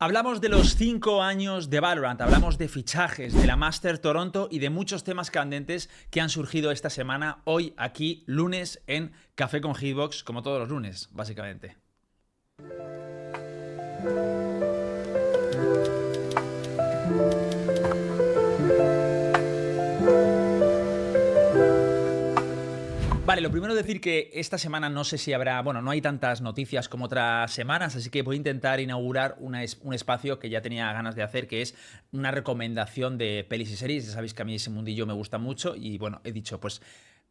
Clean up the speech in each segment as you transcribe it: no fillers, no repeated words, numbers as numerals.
Hablamos de los 5 años de Valorant, hablamos de fichajes, de la Master Toronto y de muchos temas candentes que han surgido esta semana, hoy aquí, lunes, en Café con Hitbox, como todos los lunes, básicamente. Vale, lo primero es decir que esta semana no sé si habrá, bueno, no hay tantas noticias como otras semanas, así que voy a intentar inaugurar un espacio que ya tenía ganas de hacer, que es una recomendación de pelis y series. Ya sabéis que a mí ese mundillo me gusta mucho y bueno, he dicho, pues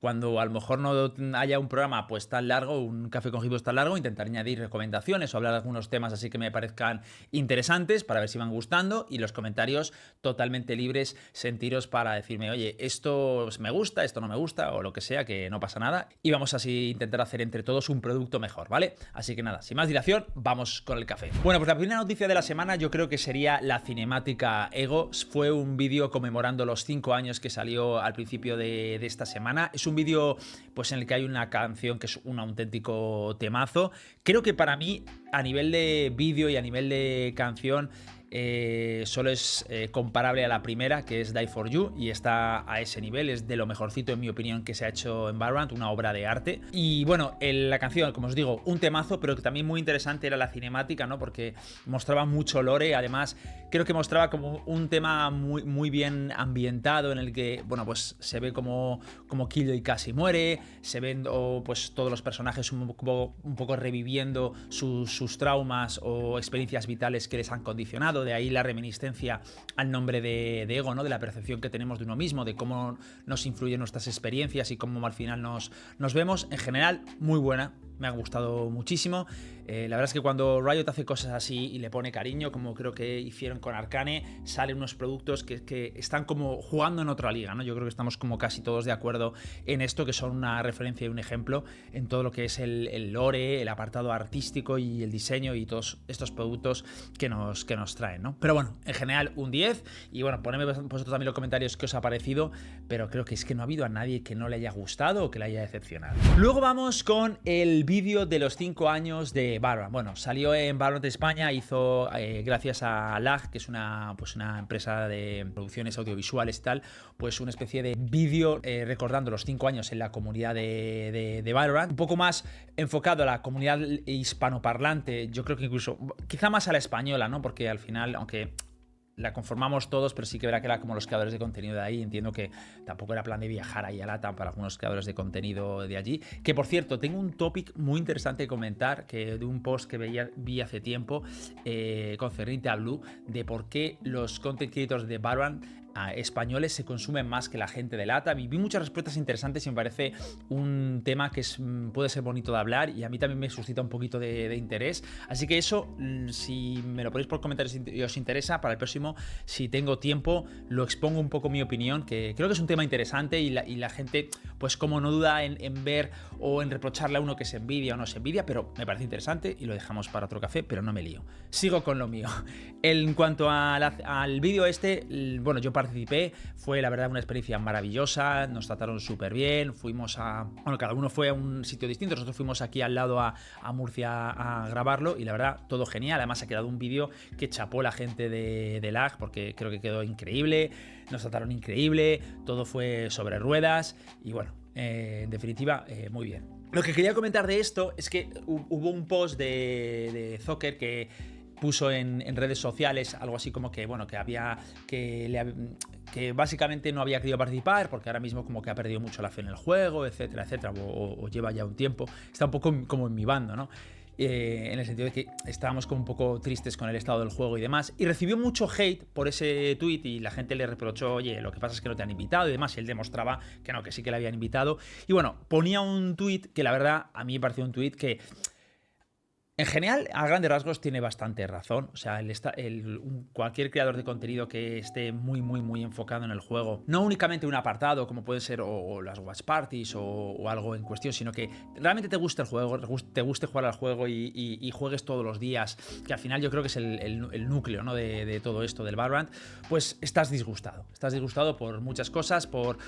cuando a lo mejor no haya un programa pues tan largo, un café con Hitbox tan largo, intentar añadir recomendaciones o hablar de algunos temas así que me parezcan interesantes para ver si van gustando, y los comentarios totalmente libres, sentiros para decirme, oye, esto me gusta, esto no me gusta o lo que sea, que no pasa nada, y vamos así a intentar hacer entre todos un producto mejor, ¿vale? Así que nada, sin más dilación, vamos con el café. Bueno, pues la primera noticia de la semana yo creo que sería la cinemática Ego. Fue un vídeo conmemorando los 5 años que salió al principio de esta semana. Es un vídeo pues en el que hay una canción que es un auténtico temazo. Creo que para mí, a nivel de vídeo y a nivel de canción, solo es comparable a la primera, que es Die For You, y está a ese nivel. Es de lo mejorcito, en mi opinión, que se ha hecho en Valorant, una obra de arte. Y bueno, la canción, como os digo, un temazo, pero que también muy interesante era la cinemática, ¿no? Porque mostraba mucho lore. Además, creo que mostraba como un tema muy bien ambientado, en el que, bueno, pues se ve como Killjoy casi muere, se ven pues todos los personajes un poco reviviendo sus traumas o experiencias vitales que les han condicionado. De ahí la reminiscencia al nombre de Ego, ¿no? De la percepción que tenemos de uno mismo, de cómo nos influyen nuestras experiencias y cómo al final nos vemos. En general, muy buena. Me ha gustado muchísimo. La verdad es que cuando Riot hace cosas así y le pone cariño, como creo que hicieron con Arcane, salen unos productos que están como jugando en otra liga, ¿no? Yo creo que estamos como casi todos de acuerdo en esto, que son una referencia y un ejemplo en todo lo que es el lore, el apartado artístico y el diseño y todos estos productos que nos traen, ¿no? Pero bueno, en general un 10, y bueno, ponedme vosotros también los comentarios qué os ha parecido, pero creo que es que no ha habido a nadie que no le haya gustado o que le haya decepcionado. Luego vamos con el vídeo de los 5 años de Valorant. Bueno, salió en Valorant España, hizo gracias a LAG, que es una empresa de producciones audiovisuales y tal, pues una especie de vídeo recordando los 5 años en la comunidad de Valorant, un poco más enfocado a la comunidad hispanoparlante, yo creo que incluso quizá más a la española, ¿no? Porque al final, aunque la conformamos todos, pero sí que verá que era como los creadores de contenido de ahí. Entiendo que tampoco era plan de viajar ahí a LATAM para algunos creadores de contenido de allí. Que por cierto, tengo un topic muy interesante de comentar, que de un post que vi hace tiempo concerniente a Blue, de por qué los content creators de Valorant españoles se consumen más que la gente de LATAM, y vi muchas respuestas interesantes y me parece un tema que puede ser bonito de hablar, y a mí también me suscita un poquito de interés. Así que eso, si me lo ponéis por comentarios y os interesa, para el próximo, si tengo tiempo, lo expongo un poco mi opinión, que creo que es un tema interesante, y la gente, pues como no duda en ver o en reprocharle a uno que se envidia o no se envidia, pero me parece interesante y lo dejamos para otro café, pero no me lío. Sigo con lo mío. En cuanto al vídeo bueno, yo participé, fue la verdad una experiencia maravillosa, nos trataron súper bien, bueno, cada uno fue a un sitio distinto, nosotros fuimos aquí al lado a Murcia a grabarlo, y la verdad, todo genial. Además ha quedado un vídeo que chapó la gente de LAG, porque creo que quedó increíble, nos trataron increíble, todo fue sobre ruedas, y bueno, en definitiva, muy bien. Lo que quería comentar de esto es que hubo un post de Zocker que puso en redes sociales algo así como que, bueno, que básicamente no había querido participar porque ahora mismo como que ha perdido mucho la fe en el juego, etcétera, etcétera, o lleva ya un tiempo. Está un poco como en mi bando, ¿no? En el sentido de que estábamos como un poco tristes con el estado del juego y demás, y recibió mucho hate por ese tweet, y la gente le reprochó, oye, lo que pasa es que no te han invitado y demás, y él demostraba que no, que sí que le habían invitado. Y bueno, ponía un tweet que la verdad a mí me pareció un tweet que en general, a grandes rasgos, tiene bastante razón. O sea, cualquier creador de contenido que esté muy enfocado en el juego, no únicamente un apartado como pueden ser o las watch parties o algo en cuestión, sino que realmente te guste el juego, te guste jugar al juego y juegues todos los días, que al final yo creo que es el núcleo, ¿no? de todo esto del Valorant, pues estás disgustado. Estás disgustado por muchas cosas, por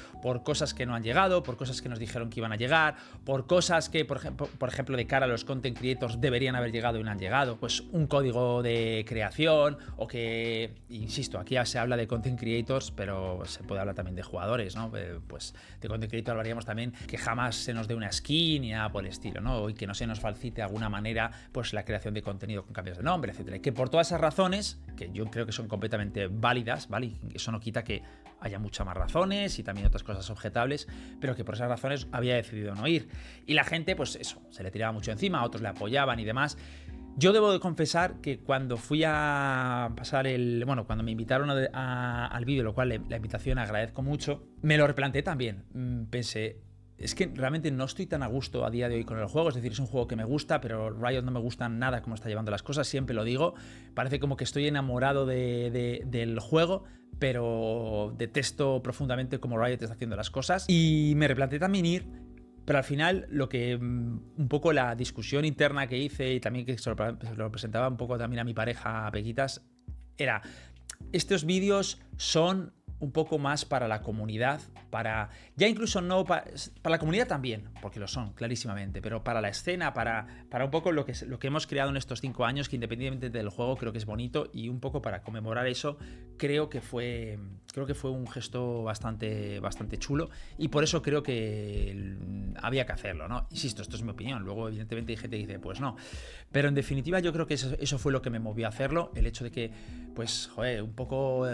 cosas que no han llegado, por cosas que nos dijeron que iban a llegar, por cosas que, por ejemplo, de cara a los content creators deberían haber llegado y no han llegado, pues un código de creación, o que, insisto, aquí ya se habla de content creators, pero se puede hablar también de jugadores, ¿no? Pues de content creator hablaríamos también que jamás se nos dé una skin ni nada por el estilo, ¿no? Y que no se nos facilite de alguna manera pues la creación de contenido con cambios de nombre, etcétera. Y que por todas esas razones, que yo creo que son completamente válidas, ¿vale? Y eso no quita que haya muchas más razones y también otras cosas objetables, pero que por esas razones había decidido no ir. Y la gente, pues eso, se le tiraba mucho encima, otros le apoyaban y demás. Yo debo de confesar que cuando fui a pasar cuando me invitaron al vídeo, lo cual la invitación agradezco mucho, me lo replanteé también. Pensé, es que realmente no estoy tan a gusto a día de hoy con el juego, es decir, es un juego que me gusta, pero Riot no me gusta nada cómo está llevando las cosas, siempre lo digo, parece como que estoy enamorado del juego, pero detesto profundamente cómo Riot está haciendo las cosas, y me replanteé también ir, pero al final lo que un poco la discusión interna que hice, y también que se lo presentaba un poco también a mi pareja, a Pequitas, era, estos vídeos son un poco más para la comunidad, ya incluso no para la comunidad también, porque lo son, clarísimamente, pero para la escena, para un poco lo que hemos creado en estos 5 años, que independientemente del juego creo que es bonito, y un poco para conmemorar eso, creo que fue un gesto bastante chulo, y por eso creo que había que hacerlo, ¿no? Insisto, esto es mi opinión, luego evidentemente hay gente que dice, pues no, pero en definitiva yo creo que eso fue lo que me movió a hacerlo, el hecho de que, pues, joder, un poco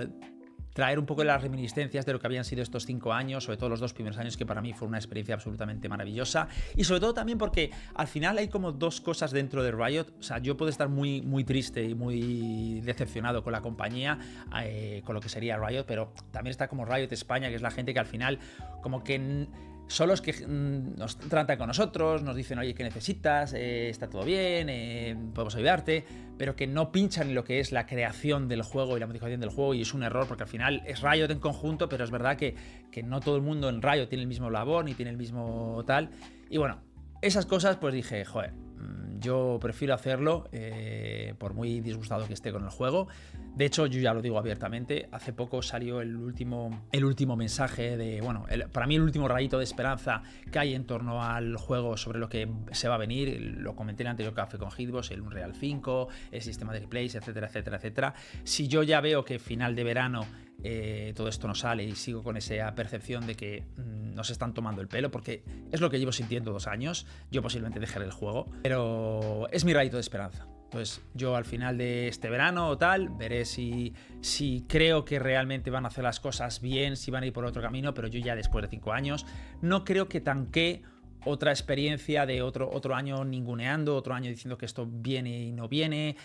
traer un poco de las reminiscencias de lo que habían sido estos 5 años, sobre todo los 2 primeros años, que para mí fue una experiencia absolutamente maravillosa, y sobre todo también porque al final hay como dos cosas dentro de Riot. O sea, yo puedo estar muy, muy triste y muy decepcionado con la compañía, con lo que sería Riot, pero también está como Riot España, que es la gente que al final como que son los que nos tratan con nosotros, nos dicen, oye, ¿qué necesitas? Está todo bien, podemos ayudarte, pero que no pinchan en lo que es la creación del juego y la modificación del juego, y es un error porque al final es Riot en conjunto, pero es verdad que no todo el mundo en Riot tiene el mismo labor ni tiene el mismo tal. Y bueno, esas cosas pues dije, joder, yo prefiero hacerlo por muy disgustado que esté con el juego. De hecho, yo ya lo digo abiertamente, hace poco salió el último mensaje de, para mí el último rayito de esperanza que hay en torno al juego sobre lo que se va a venir. Lo comenté en el anterior Café con Hitbox, el Unreal 5, el sistema de replays, etcétera, etcétera, etcétera. Si yo ya veo que final de verano todo esto no sale y sigo con esa percepción de que nos están tomando el pelo, porque es lo que llevo sintiendo 2 años, yo posiblemente dejaré el juego, pero es mi rayito de esperanza. Entonces yo al final de este verano o tal, veré si creo que realmente van a hacer las cosas bien, si van a ir por otro camino, pero yo ya después de 5 años no creo que tanqué otra experiencia de otro año ninguneando, otro año diciendo que esto viene y no viene,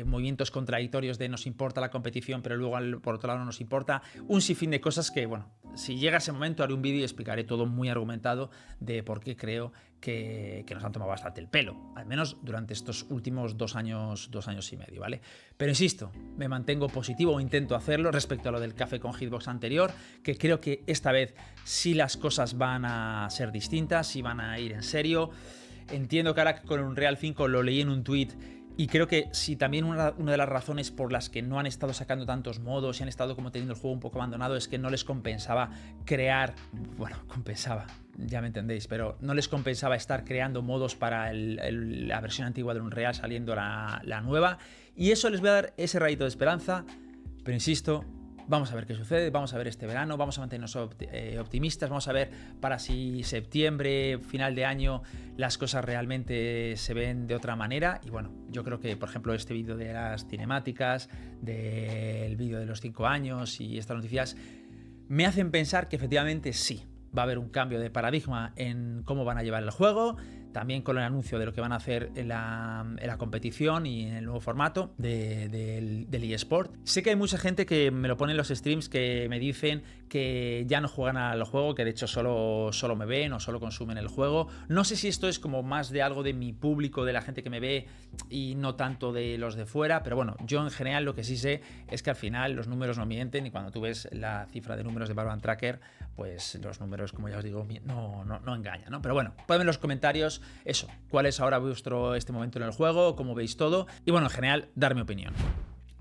movimientos contradictorios de nos importa la competición, pero luego por otro lado no nos importa, un sinfín de cosas que, bueno, si llega ese momento haré un vídeo y explicaré todo muy argumentado de por qué creo que nos han tomado bastante el pelo, al menos durante estos últimos 2 años y medio, ¿vale? Pero insisto, me mantengo positivo, o intento hacerlo respecto a lo del Café con Hitbox anterior, que creo que esta vez sí las cosas van a ser distintas, sí van a ir en serio. Entiendo que ahora con Unreal 5 lo leí en un tweet, y creo que sí, también una de las razones por las que no han estado sacando tantos modos y han estado como teniendo el juego un poco abandonado es que no les compensaba ya me entendéis, pero no les compensaba estar creando modos para la versión antigua de Unreal saliendo la nueva, y eso les voy a dar ese rayito de esperanza, pero insisto, vamos a ver qué sucede, vamos a ver este verano, vamos a mantenernos optimistas, vamos a ver para si septiembre, final de año, las cosas realmente se ven de otra manera. Y bueno, yo creo que, por ejemplo, este vídeo de las cinemáticas, del vídeo de los 5 años y estas noticias, me hacen pensar que efectivamente sí, va a haber un cambio de paradigma en cómo van a llevar el juego, también con el anuncio de lo que van a hacer en la competición y en el nuevo formato del eSport. Sé que hay mucha gente que me lo pone en los streams, que me dicen que ya no juegan al juego, que de hecho solo me ven o solo consumen el juego. No sé si esto es como más de algo de mi público, de la gente que me ve, y no tanto de los de fuera, pero bueno, yo en general lo que sí sé es que al final los números no mienten, y cuando tú ves la cifra de números de Valorant Tracker, pues los números, como ya os digo, no engañan, ¿no? Pero bueno, ponedme en los comentarios eso, cuál es ahora este momento en el juego, cómo veis todo, y bueno, en general, dar mi opinión.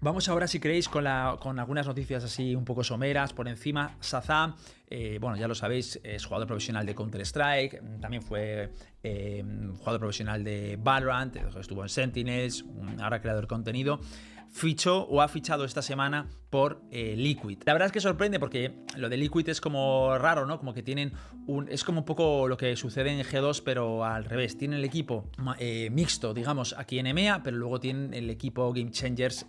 Vamos ahora, si queréis, con algunas noticias así un poco someras por encima. Shazam, bueno, ya lo sabéis, es jugador profesional de Counter-Strike, también fue jugador profesional de Valorant, estuvo en Sentinels, ahora creador de contenido. Fichó o ha fichado esta semana por Liquid. La verdad es que sorprende porque lo de Liquid es como raro, ¿no? Como que tienen es como un poco lo que sucede en G2, pero al revés. Tienen el equipo mixto, digamos, aquí en EMEA, pero luego tienen el equipo Game Changers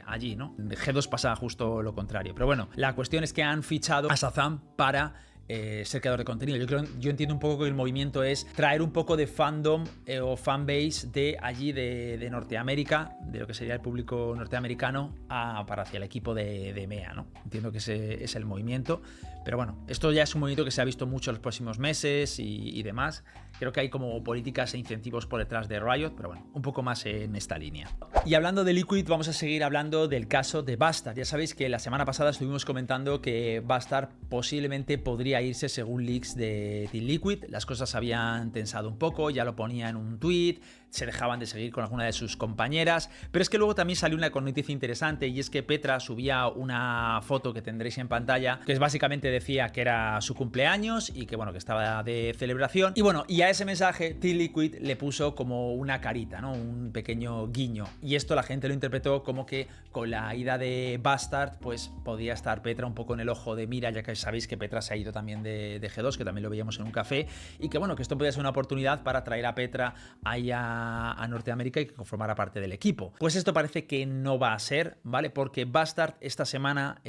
allí, ¿no? En G2 pasa justo lo contrario. Pero bueno, la cuestión es que han fichado a Shazam para ser creador de contenido. Yo entiendo un poco que el movimiento es traer un poco de fandom o fanbase de allí de Norteamérica, de lo que sería el público norteamericano, para hacia el equipo de EMEA, ¿no? Entiendo que ese es el movimiento, pero bueno, esto ya es un movimiento que se ha visto mucho en los próximos meses y demás. Creo que hay como políticas e incentivos por detrás de Riot, pero bueno, un poco más en esta línea. Y hablando de Liquid, vamos a seguir hablando del caso de Bastard. Ya sabéis que la semana pasada estuvimos comentando que Bastard posiblemente podría irse según leaks de Team Liquid. Las cosas habían tensado un poco, ya lo ponía en un tweet, se dejaban de seguir con alguna de sus compañeras, pero es que luego también salió una noticia interesante, y es que Petra subía una foto que tendréis en pantalla, que es básicamente decía que era su cumpleaños y que bueno, que estaba de celebración, y bueno, y a ese mensaje Team Liquid le puso como una carita, ¿no? Un pequeño guiño, y esto la gente lo interpretó como que con la ida de Bastard pues podía estar Petra un poco en el ojo de mira, ya que sabéis que Petra se ha ido también de G2, que también lo veíamos en un café, y que bueno, que esto podía ser una oportunidad para traer a Petra ahí a Norteamérica y que conformara parte del equipo. Pues esto parece que no va a ser, ¿vale? Porque Bastard esta semana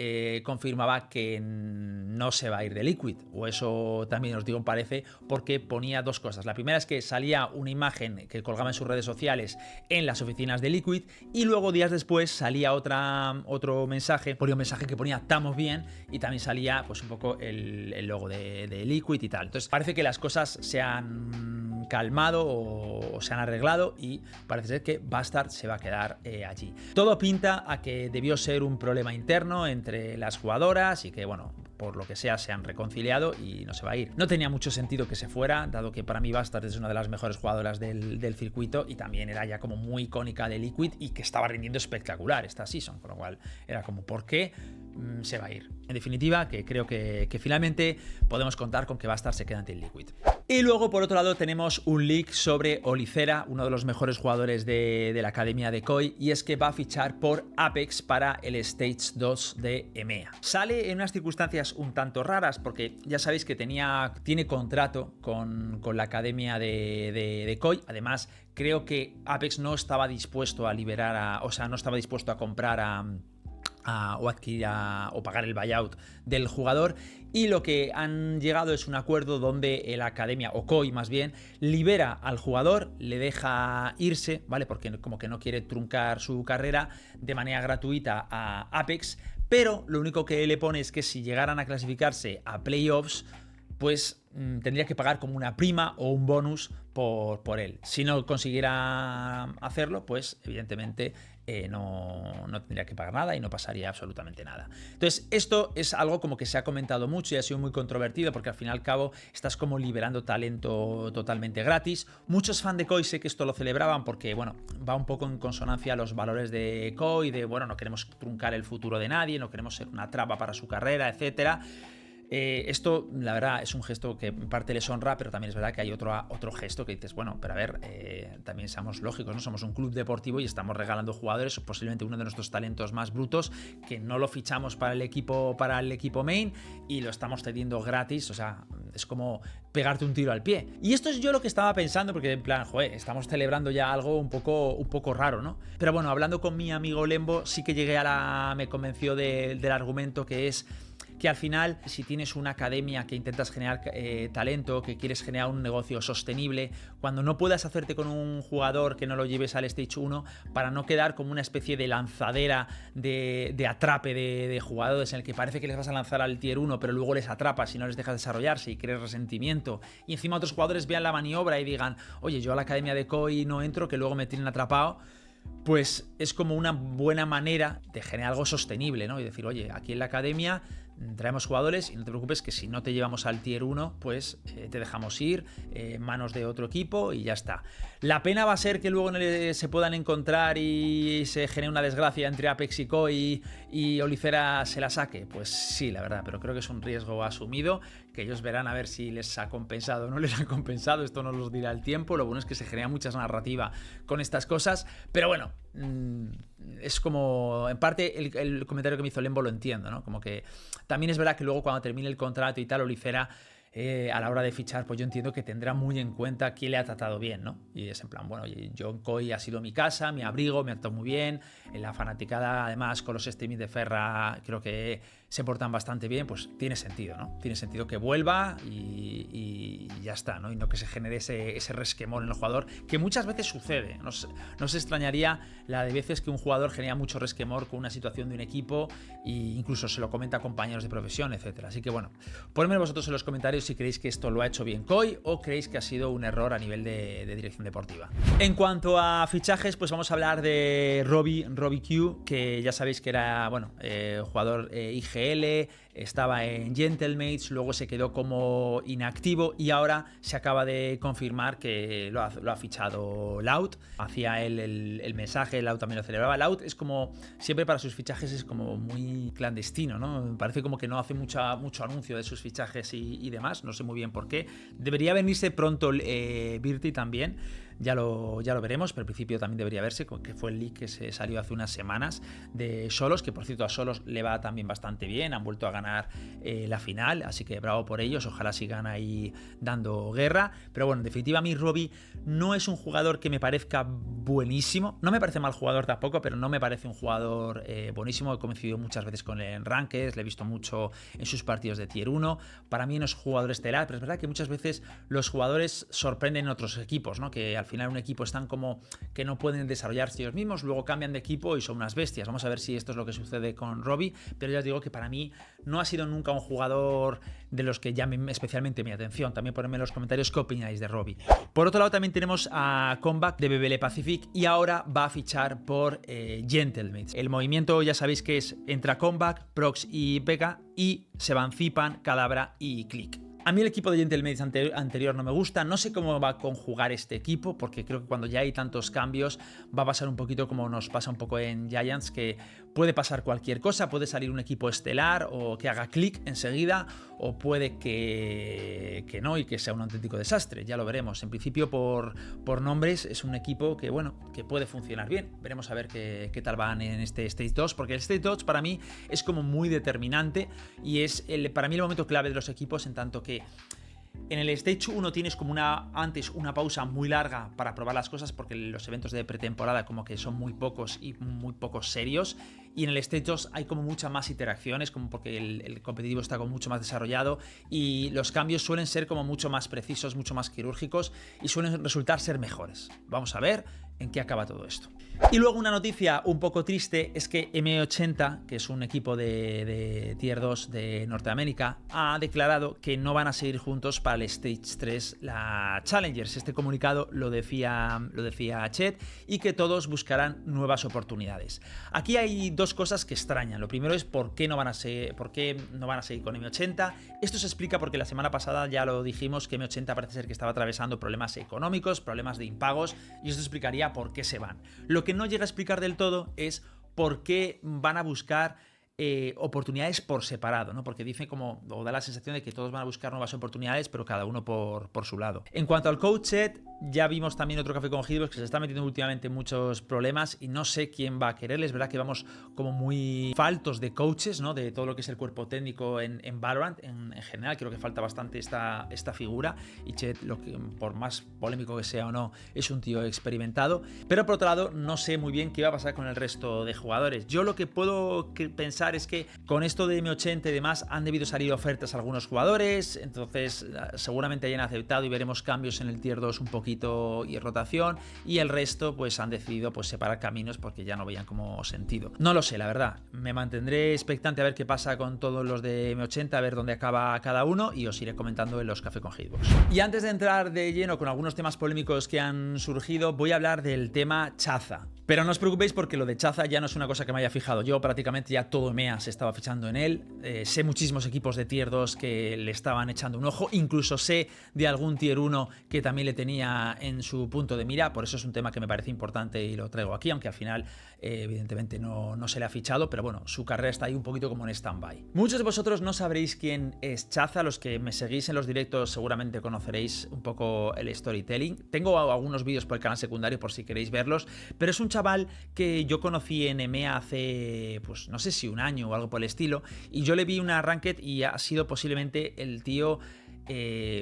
confirmaba que no se va a ir de Liquid, o eso también os digo parece, porque ponía dos cosas. La primera es que salía una imagen que colgaba en sus redes sociales en las oficinas de Liquid, y luego días después salía otro mensaje, ponía un mensaje que ponía "estamos bien", y también salía pues un poco el logo de Liquid y tal. Entonces parece que las cosas se han calmado o se han arreglado, y parece ser que Bastard se va a quedar allí. Todo pinta a que debió ser un problema interno entre las jugadoras y que bueno, por lo que sea se han reconciliado y no se va a ir. No tenía mucho sentido que se fuera, dado que para mí Bastard es una de las mejores jugadoras del circuito, y también era ya como muy icónica de Liquid y que estaba rindiendo espectacular esta season, con lo cual era como ¿por qué se va a ir? En definitiva, que creo que finalmente podemos contar con que Bastard se queda en Team Liquid. Y luego, por otro lado, tenemos un leak sobre Olicera, uno de los mejores jugadores de la academia de KOI, y es que va a fichar por Apex para el Stage 2 de EMEA. Sale en unas circunstancias un tanto raras, porque ya sabéis que tiene contrato con la academia de KOI. Además, creo que Apex no estaba dispuesto a liberar, no estaba dispuesto a comprar o adquirir o pagar el buyout del jugador, y lo que han llegado es un acuerdo donde la academia, o KOI más bien, libera al jugador, le deja irse, ¿vale? Porque como que no quiere truncar su carrera, de manera gratuita a Apex, pero lo único que le pone es que si llegaran a clasificarse a playoffs, pues tendría que pagar como una prima o un bonus por él. Si no consiguiera hacerlo, pues evidentemente no tendría que pagar nada y no pasaría absolutamente nada. Entonces esto es algo como que se ha comentado mucho y ha sido muy controvertido, porque al fin y al cabo estás como liberando talento totalmente gratis. Muchos fans de KOI sé que esto lo celebraban porque bueno, va un poco en consonancia a los valores de KOI, de bueno, no queremos truncar el futuro de nadie, no queremos ser una traba para su carrera, etcétera. Esto, la verdad, es un gesto que en parte les honra, pero también es verdad que hay otro gesto que dices, bueno, pero a ver, también seamos lógicos, ¿no? Somos un club deportivo y estamos regalando jugadores, posiblemente uno de nuestros talentos más brutos, que no lo fichamos para el equipo main y lo estamos cediendo gratis. O sea, es como pegarte un tiro al pie. Y esto es yo lo que estaba pensando, porque en plan, joder, estamos celebrando ya algo un poco raro, ¿no? Pero bueno, hablando con mi amigo Lembo, sí que llegué me convenció del argumento, que es que al final, si tienes una academia que intentas generar talento, que quieres generar un negocio sostenible, cuando no puedas hacerte con un jugador que no lo lleves al Stage 1, para no quedar como una especie de lanzadera de atrape de jugadores, en el que parece que les vas a lanzar al Tier 1, pero luego les atrapas y no les dejas desarrollarse y crees resentimiento, y encima otros jugadores vean la maniobra y digan, oye, yo a la academia de KOI no entro, que luego me tienen atrapado. Pues es como una buena manera de generar algo sostenible, ¿no? Y decir, oye, aquí en la academia traemos jugadores y no te preocupes que si no te llevamos al tier 1, pues te dejamos ir en manos de otro equipo y ya está. La pena va a ser que luego se puedan encontrar y se genere una desgracia entre Apex y Koi y Olivera se la saque. Pues sí, la verdad, pero creo que es un riesgo asumido, que ellos verán a ver si les ha compensado o no les ha compensado, esto nos lo dirá el tiempo. Lo bueno es que se genera mucha narrativa con estas cosas, pero bueno, es como, en parte el comentario que me hizo Lembo lo entiendo, ¿no? Como que también es verdad que luego cuando termine el contrato y tal, Olivera a la hora de fichar, pues yo entiendo que tendrá muy en cuenta quién le ha tratado bien, ¿no? Y es en plan, bueno, John Koi ha sido mi casa, mi abrigo, me ha tratado muy bien, en la fanaticada, además, con los streamings de Ferra, creo que se portan bastante bien, pues tiene sentido, ¿no? Tiene sentido que vuelva y ya está, ¿no? Y no que se genere ese resquemor en el jugador, que muchas veces sucede. No se extrañaría la de veces que un jugador genera mucho resquemor con una situación de un equipo e incluso se lo comenta a compañeros de profesión, etcétera. Así que bueno, ponedme vosotros en los comentarios si creéis que esto lo ha hecho bien Koi o creéis que ha sido un error a nivel de dirección deportiva. En cuanto a fichajes, pues vamos a hablar de Robbie Q, que ya sabéis que era, bueno, jugador IGL, estaba en Gentlemates, luego se quedó como inactivo y ahora se acaba de confirmar que lo ha fichado Loud. Hacía él el mensaje, Loud también lo celebraba. Loud es como, siempre para sus fichajes es como muy clandestino, ¿no? Parece como que no hace mucho anuncio de sus fichajes y demás, no sé muy bien por qué. Debería venirse pronto Virti también. Ya lo veremos, pero al principio también debería verse, que fue el leak que se salió hace unas semanas de Solos, que por cierto a Solos le va también bastante bien, han vuelto a ganar la final, así que bravo por ellos, ojalá sigan ahí dando guerra. Pero bueno, en definitiva a mí Robbie no es un jugador que me parezca buenísimo, no me parece mal jugador tampoco, pero no me parece un jugador buenísimo. He coincidido muchas veces con él en Rankeds, le he visto mucho en sus partidos de tier 1, para mí no es jugador estelar, pero es verdad que muchas veces los jugadores sorprenden en otros equipos, ¿no? Que al final un equipo están como que no pueden desarrollarse ellos mismos, luego cambian de equipo y son unas bestias. Vamos a ver si esto es lo que sucede con Robbie, pero ya os digo que para mí no ha sido nunca un jugador de los que llamen especialmente mi atención. También ponedme en los comentarios qué opináis de Robbie. Por otro lado también tenemos a Comeback de BBL Pacific y ahora va a fichar por Gentlemates. El movimiento ya sabéis que es entra Comeback, Prox y Pega y se van Zipan, Cadabra y Click. A mí el equipo de Gentlemates anterior no me gusta, no sé cómo va a conjugar este equipo, porque creo que cuando ya hay tantos cambios va a pasar un poquito como nos pasa un poco en Giants, que puede pasar cualquier cosa, puede salir un equipo estelar o que haga clic enseguida, o puede que no y que sea un auténtico desastre, ya lo veremos. En principio por nombres es un equipo que, bueno, que puede funcionar bien, veremos a ver qué tal van en este Stage 2, porque el Stage 2 para mí es como muy determinante y es para mí el momento clave de los equipos, en tanto que en el Stage 1 tienes como antes una pausa muy larga para probar las cosas, porque los eventos de pretemporada como que son muy pocos y muy pocos serios, y en el Stage 2 hay como muchas más interacciones, como porque el competitivo está como mucho más desarrollado y los cambios suelen ser como mucho más precisos, mucho más quirúrgicos y suelen resultar ser mejores. Vamos a ver en qué acaba todo esto. Y luego una noticia un poco triste es que M80, que es un equipo de Tier 2 de Norteamérica, ha declarado que no van a seguir juntos para el Stage 3 la Challengers. Este comunicado lo decía Chet, y que todos buscarán nuevas oportunidades. Aquí hay dos cosas que extrañan. Lo primero es por qué no van a seguir con M80. Esto se explica porque la semana pasada ya lo dijimos, que M80 parece ser que estaba atravesando problemas económicos, problemas de impagos, y esto explicaría por qué se van. Lo que no llega a explicar del todo es por qué van a buscar oportunidades por separado, ¿no? Porque dice como, o da la sensación de que todos van a buscar nuevas oportunidades, pero cada uno por su lado. En cuanto al coach set, ya vimos también otro café con Hitbox que se está metiendo últimamente en muchos problemas y no sé quién va a quererles. Es verdad que vamos como muy faltos de coaches, ¿no? De todo lo que es el cuerpo técnico en Valorant en general. Creo que falta bastante esta figura, y Chet, por más polémico que sea o no, es un tío experimentado. Pero por otro lado, no sé muy bien qué va a pasar con el resto de jugadores. Yo lo que puedo pensar es que con esto de M80 y demás han debido salir ofertas a algunos jugadores, entonces seguramente hayan aceptado y veremos cambios en el Tier 2 un poquito y rotación, y el resto pues han decidido pues separar caminos porque ya no veían como sentido. No lo sé, la verdad, me mantendré expectante a ver qué pasa con todos los de M80, a ver dónde acaba cada uno, y os iré comentando en los Café con Hitbox. Y antes de entrar de lleno con algunos temas polémicos que han surgido, voy a hablar del tema Chaza. Pero no os preocupéis porque lo de Chaza ya no es una cosa que me haya fijado yo, prácticamente ya todo EMEA se estaba fichando en él. Sé muchísimos equipos de Tier 2 que le estaban echando un ojo, incluso sé de algún Tier 1 que también le tenía en su punto de mira, por eso es un tema que me parece importante y lo traigo aquí, aunque al final evidentemente no se le ha fichado, pero bueno, su carrera está ahí un poquito como en stand-by. Muchos de vosotros no sabréis quién es Chaza, los que me seguís en los directos seguramente conoceréis un poco el storytelling. Tengo algunos vídeos por el canal secundario por si queréis verlos, pero es un chaval que yo conocí en EMEA hace, pues no sé si un año o algo por el estilo, y yo le vi una Ranked y ha sido posiblemente el tío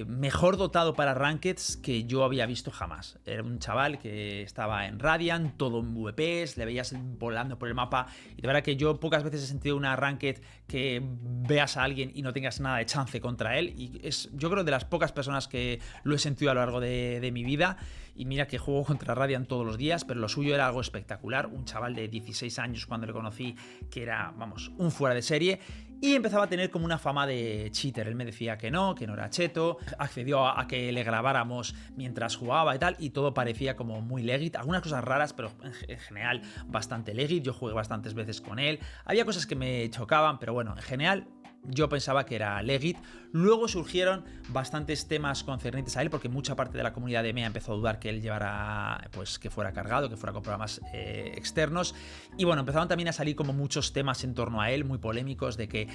mejor dotado para Rankeds que yo había visto jamás. Era un chaval que estaba en Radiant, todo en VPs, le veías volando por el mapa, y de verdad que yo pocas veces he sentido una Ranked que veas a alguien y no tengas nada de chance contra él, y es yo creo de las pocas personas que lo he sentido a lo largo de mi vida. Y mira que juego contra Radiant todos los días, pero lo suyo era algo espectacular. Un chaval de 16 años cuando le conocí que era, vamos, un fuera de serie. Y empezaba a tener como una fama de cheater. Él me decía que no era cheto. Accedió a que le grabáramos mientras jugaba y tal. Y todo parecía como muy legit. Algunas cosas raras, pero en general bastante legit. Yo jugué bastantes veces con él. Había cosas que me chocaban, pero bueno, en general yo pensaba que era legit. Luego surgieron bastantes temas concernientes a él, porque mucha parte de la comunidad de EMEA empezó a dudar que él llevara, pues que fuera cargado, que fuera con programas externos. Y bueno, empezaron también a salir como muchos temas en torno a él, muy polémicos, de que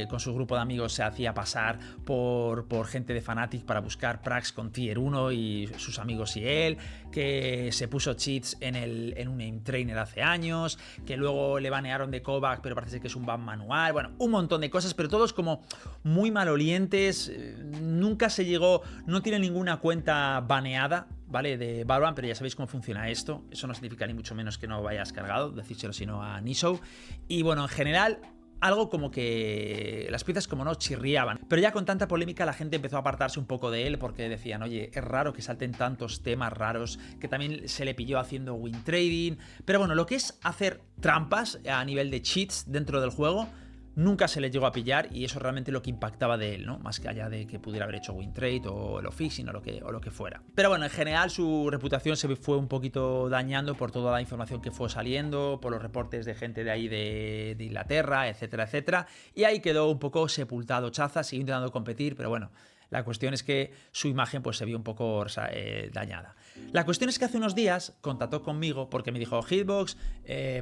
con su grupo de amigos se hacía pasar por gente de Fnatic para buscar prax con Tier 1 y sus amigos y él, que se puso cheats en un aim trainer hace años, que luego le banearon de Kovac, pero parece que es un ban manual. Bueno, un montón de cosas, pero todos como muy malolientes. Nunca se llegó, no tiene ninguna cuenta baneada, ¿vale? De Valorant, pero ya sabéis cómo funciona esto. Eso no significa ni mucho menos que no vayas cargado, decírselo sino a Nisou. Y bueno, en general, algo como que las piezas como no chirriaban. Pero ya con tanta polémica la gente empezó a apartarse un poco de él porque decían, oye, es raro que salten tantos temas raros, que también se le pilló haciendo win trading. Pero bueno, lo que es hacer trampas a nivel de cheats dentro del juego nunca se le llegó a pillar, y eso es realmente lo que impactaba de él, ¿no? Más que allá de que pudiera haber hecho win trade o lo fixing o lo que fuera. Pero bueno, en general su reputación se fue un poquito dañando por toda la información que fue saliendo, por los reportes de gente de ahí de Inglaterra, etcétera, etcétera. Y ahí quedó un poco sepultado Chaza, siguió intentando competir, pero bueno, la cuestión es que su imagen pues se vio un poco dañada. La cuestión es que hace unos días contactó conmigo porque me dijo, Hitbox,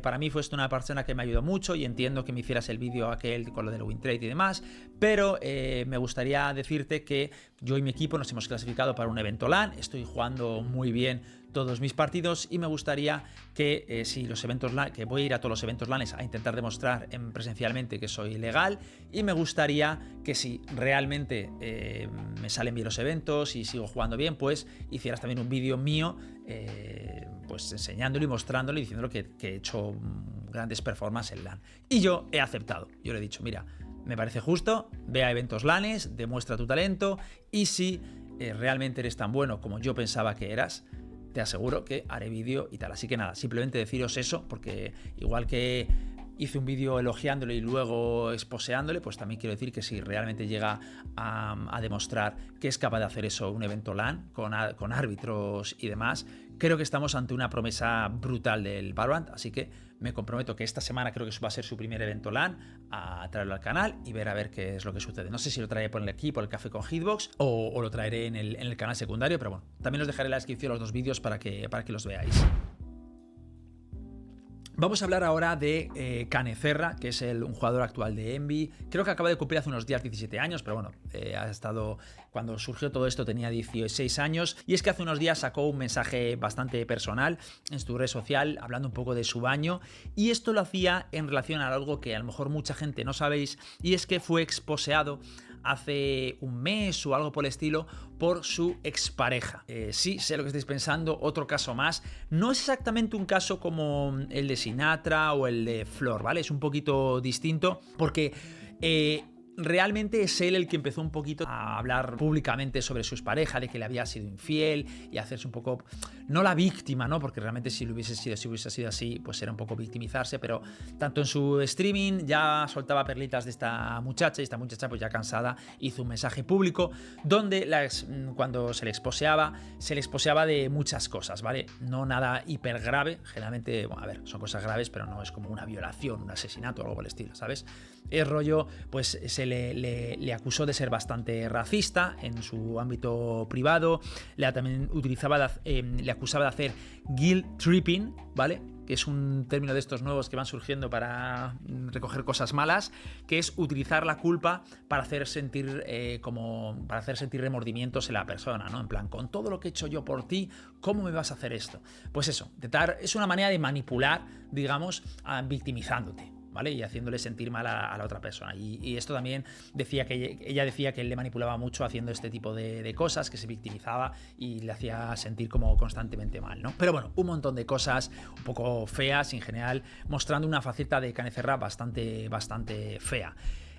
para mí fuiste una persona que me ayudó mucho y entiendo que me hicieras el vídeo aquel con lo del win trade y demás, pero me gustaría decirte que yo y mi equipo nos hemos clasificado para un evento LAN, estoy jugando muy bien todos mis partidos y me gustaría que si los eventos LAN, que voy a ir a todos los eventos LANes a intentar demostrar presencialmente que soy legal, y me gustaría que si realmente me salen bien los eventos y sigo jugando bien, pues hicieras también un vídeo mío pues enseñándolo y mostrándolo y diciéndolo que he hecho grandes performances en LAN. Y yo he aceptado, yo le he dicho, mira, me parece justo, ve a eventos LANes, demuestra tu talento, y si realmente eres tan bueno como yo pensaba que eras, te aseguro que haré vídeo y tal. Así que nada, simplemente deciros eso, porque igual que hice un vídeo elogiándole y luego esposeándole, pues también quiero decir que si realmente llega a demostrar que es capaz de hacer eso, un evento LAN con árbitros y demás, creo que estamos ante una promesa brutal del Valorant. Así que me comprometo que esta semana, creo que va a ser su primer evento LAN, a traerlo al canal y ver a ver qué es lo que sucede. No sé si lo traeré por aquí, por el Café con Hitbox, o lo traeré en el canal secundario, pero bueno, también os dejaré en la descripción los dos vídeos para que los veáis. Vamos a hablar ahora de Canecerra, que es un jugador actual de Envy. Creo que acaba de cumplir hace unos días 17 años, pero bueno, ha estado, cuando surgió todo esto tenía 16 años. Y es que hace unos días sacó un mensaje bastante personal en su red social, hablando un poco de su baño. Y esto lo hacía en relación a algo que a lo mejor mucha gente no sabéis, y es que fue exposeado hace un mes o algo por el estilo por su expareja. Sí, sé lo que estáis pensando, otro caso más. No es exactamente un caso como el de Sinatra o el de Flor, ¿vale? Es un poquito distinto porque realmente es él el que empezó un poquito a hablar públicamente sobre su expareja, de que le había sido infiel y hacerse un poco, no la víctima, ¿no? Porque realmente si hubiese sido así, pues era un poco victimizarse, pero tanto en su streaming ya soltaba perlitas de esta muchacha, y esta muchacha pues ya cansada hizo un mensaje público donde cuando se le exposeaba de muchas cosas, ¿vale? No nada hiper grave, generalmente, bueno, a ver, son cosas graves, pero no es como una violación, un asesinato o algo por el estilo, ¿sabes? El rollo, pues se le acusó de ser bastante racista en su ámbito privado, también le acusaba de hacer guilt tripping, ¿vale? Que es un término de estos nuevos que van surgiendo para recoger cosas malas, que es utilizar la culpa para hacer sentir remordimientos en la persona, ¿no? En plan, con todo lo que he hecho yo por ti, ¿cómo me vas a hacer esto? Pues eso, es una manera de manipular, digamos, victimizándote, ¿vale? Y haciéndole sentir mal a la otra persona. Y esto también ella decía que él le manipulaba mucho haciendo este tipo de cosas, que se victimizaba y le hacía sentir como constantemente mal, ¿no? Pero bueno, un montón de cosas un poco feas en general, mostrando una faceta de Canecerra bastante fea.